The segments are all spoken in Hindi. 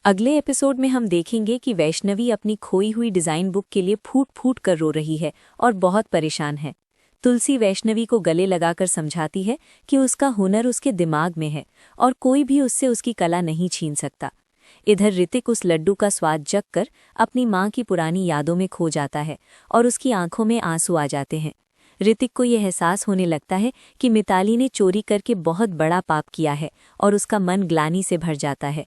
अगले एपिसोड में हम देखेंगे कि वैष्णवी अपनी खोई हुई डिज़ाइन बुक के लिए फूट फूट कर रो रही है और बहुत परेशान है। तुलसी वैष्णवी को गले लगाकर समझाती है कि उसका हुनर उसके दिमाग में है और कोई भी उससे उसकी कला नहीं छीन सकता। इधर ऋतिक उस लड्डू का स्वाद चखकर अपनी माँ की पुरानी यादों में खो जाता है और उसकी आंखों में आंसू आ जाते हैं। ऋतिक को यह एहसास होने लगता है कि मिताली ने चोरी करके बहुत बड़ा पाप किया है और उसका मन ग्लानि से भर जाता है।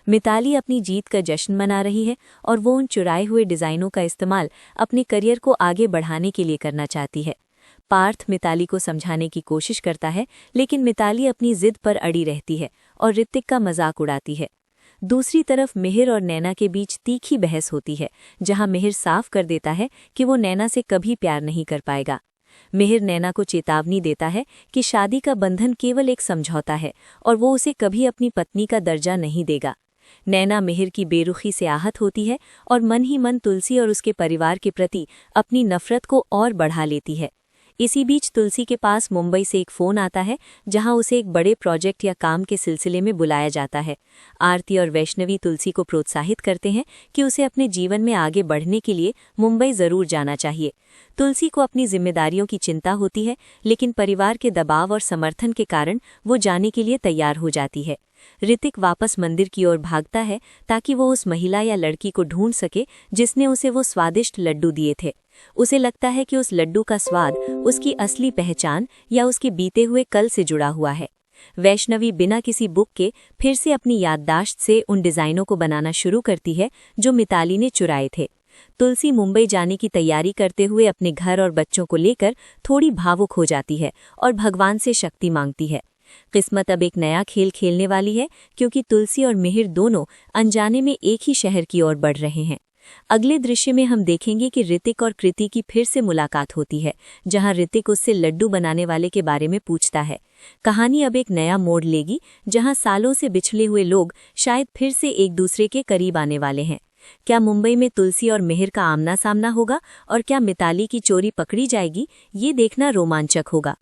मिताली अपनी जीत का जश्न मना रही है और वो उन चुराए हुए डिज़ाइनों का इस्तेमाल अपने करियर को आगे बढ़ाने के लिए करना चाहती है। पार्थ मिताली को समझाने की कोशिश करता है, लेकिन मिताली अपनी जिद पर अड़ी रहती है और ऋतिक का मजाक उड़ाती है। दूसरी तरफ मिहिर और नैना के बीच तीखी बहस होती है, जहां मिहिर साफ कर देता है कि वो नैना से कभी प्यार नहीं कर पाएगा। मिहिर नैना को चेतावनी देता है कि शादी का बंधन केवल एक समझौता है और वो उसे कभी अपनी पत्नी का दर्जा नहीं देगा। नैना मिहिर की बेरुखी से आहत होती है और मन ही मन तुलसी और उसके परिवार के प्रति अपनी नफरत को और बढ़ा लेती है। इसी बीच तुलसी के पास मुंबई से एक फ़ोन आता है, जहां उसे एक बड़े प्रोजेक्ट या काम के सिलसिले में बुलाया जाता है। आरती और वैष्णवी तुलसी को प्रोत्साहित करते हैं कि उसे अपने जीवन में आगे बढ़ने के लिए मुंबई ज़रूर जाना चाहिए। तुलसी को अपनी जिम्मेदारियों की चिंता होती है, लेकिन परिवार के दबाव और समर्थन के कारण वो जाने के लिए तैयार हो जाती है। ऋतिक वापस मंदिर की ओर भागता है ताकि वो उस महिला या लड़की को ढूंढ सके जिसने उसे वो स्वादिष्ट लड्डू दिए थे। उसे लगता है कि उस लड्डू का स्वाद उसकी असली पहचान या उसके बीते हुए कल से जुड़ा हुआ है। वैष्णवी बिना किसी बुक के फिर से अपनी याददाश्त से उन डिज़ाइनों को बनाना शुरू करती है जो मिताली ने चुराए थे। तुलसी मुंबई जाने की तैयारी करते हुए अपने घर और बच्चों को लेकर थोड़ी भावुक हो जाती है और भगवान से शक्ति मांगती है। किस्मत अब एक नया खेल खेलने वाली है, क्योंकि तुलसी और मिहिर दोनों अनजाने में एक ही शहर की ओर बढ़ रहे हैं। अगले दृश्य में हम देखेंगे कि ऋतिक और कृति की फिर से मुलाकात होती है, जहां ऋतिक उससे लड्डू बनाने वाले के बारे में पूछता है। कहानी अब एक नया मोड़ लेगी, जहां सालों से बिछड़े हुए लोग शायद फिर से एक दूसरे के करीब आने वाले हैं। क्या मुंबई में तुलसी और मिहिर का आमना सामना होगा और क्या मिताली की चोरी पकड़ी जाएगी? ये देखना रोमांचक होगा।